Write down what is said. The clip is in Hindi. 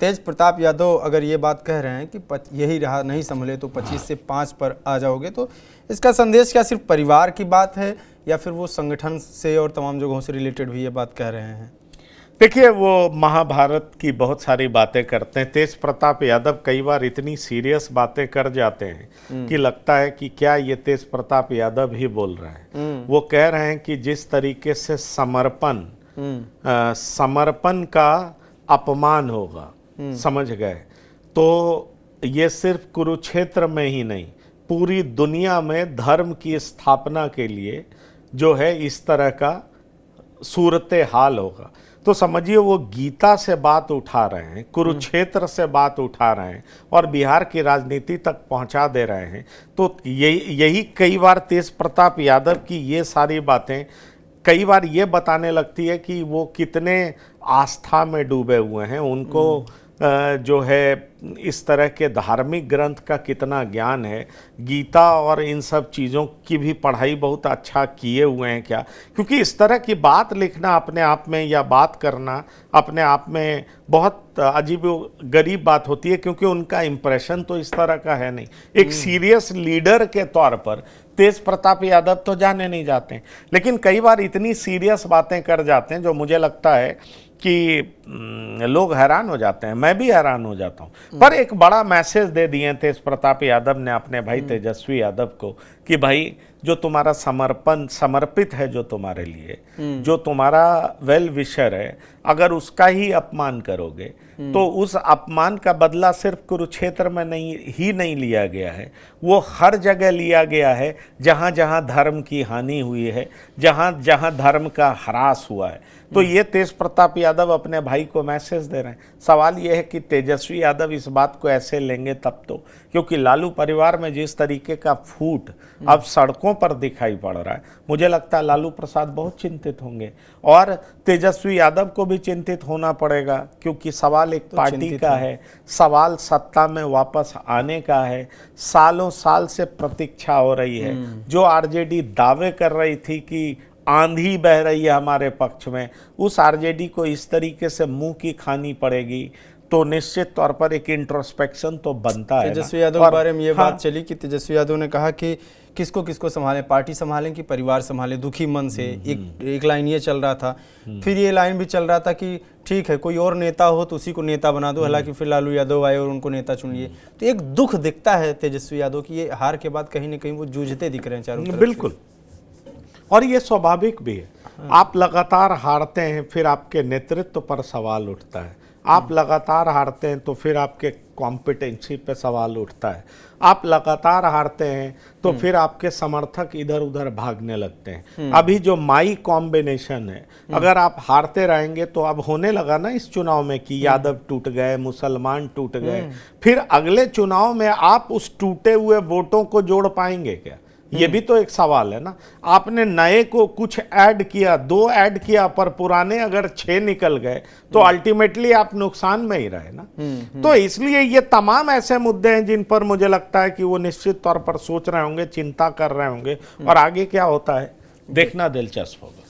तेज प्रताप यादव अगर ये बात कह रहे हैं कि यही रहा नहीं संभले तो 25 से 5 पर आ जाओगे, तो इसका संदेश क्या सिर्फ परिवार की बात है या फिर वो संगठन से और तमाम जगहों से रिलेटेड भी ये बात कह रहे हैं? देखिए, वो महाभारत की बहुत सारी बातें करते हैं। तेज प्रताप यादव कई बार इतनी सीरियस बातें कर जाते हैं कि लगता है कि क्या ये तेज प्रताप यादव ही बोल रहे हैं। वो कह रहे हैं कि जिस तरीके से समर्पण का अपमान होगा, समझ गए, तो ये सिर्फ कुरुक्षेत्र में ही नहीं, पूरी दुनिया में धर्म की स्थापना के लिए जो है इस तरह का सूरत हाल होगा। तो समझिए वो गीता से बात उठा रहे हैं, कुरुक्षेत्र से बात उठा रहे हैं और बिहार की राजनीति तक पहुंचा दे रहे हैं। तो यही कई बार तेज प्रताप यादव की ये सारी बातें कई बार ये बताने लगती है कि वो कितने आस्था में डूबे हुए हैं, उनको जो है इस तरह के धार्मिक ग्रंथ का कितना ज्ञान है, गीता और इन सब चीज़ों की भी पढ़ाई बहुत अच्छा किए हुए हैं क्या। क्योंकि इस तरह की बात लिखना अपने आप में या बात करना अपने आप में बहुत अजीब गरीब बात होती है, क्योंकि उनका इम्प्रेशन तो इस तरह का है नहीं। एक सीरियस लीडर के तौर पर तेज प्रताप यादव तो जाने नहीं जाते हैं, लेकिन कई बार इतनी सीरियस बातें कर जाते हैं जो मुझे लगता है कि लोग हैरान हो जाते हैं, मैं भी हैरान हो जाता हूं। पर एक बड़ा मैसेज दे दिए तेज प्रताप यादव ने अपने भाई तेजस्वी यादव को कि भाई जो तुम्हारा समर्पित है, जो तुम्हारे लिए, जो तुम्हारा वेल विशर है, अगर उसका ही अपमान करोगे तो उस अपमान का बदला सिर्फ कुरुक्षेत्र में नहीं लिया गया है, वो हर जगह लिया गया है जहां जहां धर्म की हानि हुई है, जहां जहां धर्म का ह्रास हुआ है। तो ये तेज प्रताप यादव अपने भाई को मैसेज दे रहे हैं। सवाल ये है कि तेजस्वी यादव इस बात को ऐसे लेंगे तब तो, क्योंकि लालू परिवार में जिस तरीके का फूट अब सड़कों पर दिखाई पड़ रहा है, मुझे लगता है लालू प्रसाद बहुत चिंतित होंगे और तेजस्वी यादव को भी चिंतित होना पड़ेगा, क्योंकि सवाल एक पार्टी का है, सवाल सत्ता में वापस आने का है। सालों साल से प्रतीक्षा हो रही है। जो आरजेडी दावे कर रही थी कि आंधी बह रही है हमारे पक्ष में, उस आरजेडी को इस तरीके से मुंह की खानी पड़ेगी, तो निश्चित तौर पर एक इंट्रोस्पेक्शन तो बनता है। तेजस्वी यादव के बारे में ये बात चली कि तेजस्वी यादव ने कहा कि किसको किसको संभालें, पार्टी संभालें कि परिवार संभालें, दुखी मन से। एक लाइन ये चल रहा था, फिर ये लाइन भी चल रहा था कि ठीक है कोई और नेता हो तो उसी को नेता बना दो, हालांकि फिर लालू यादव आए और उनको नेता चुन लिए। तो एक दुख दिखता है तेजस्वी यादव की, ये हार के बाद कहीं ना कहीं वो जूझते दिख रहे हैं चारों तरफ। बिल्कुल, और ये स्वाभाविक भी है। आप लगातार हारते हैं, फिर आपके नेतृत्व पर सवाल उठता है। आप लगातार हारते हैं तो फिर आपके कॉम्पिटेंसी पे सवाल उठता है। आप लगातार हारते हैं तो फिर आपके समर्थक इधर उधर भागने लगते हैं। अभी जो माई कॉम्बिनेशन है, अगर आप हारते रहेंगे तो अब होने लगा ना इस चुनाव में कि यादव टूट गए, मुसलमान टूट गए, फिर अगले चुनाव में आप उस टूटे हुए वोटों को जोड़ पाएंगे क्या? ये भी तो एक सवाल है ना। आपने नए को कुछ ऐड किया, 2 ऐड किया, पर पुराने अगर 6 निकल गए तो अल्टीमेटली आप नुकसान में ही रहे ना। तो इसलिए ये तमाम ऐसे मुद्दे हैं जिन पर मुझे लगता है कि वो निश्चित तौर पर सोच रहे होंगे, चिंता कर रहे होंगे, और आगे क्या होता है देखना दिलचस्प होगा।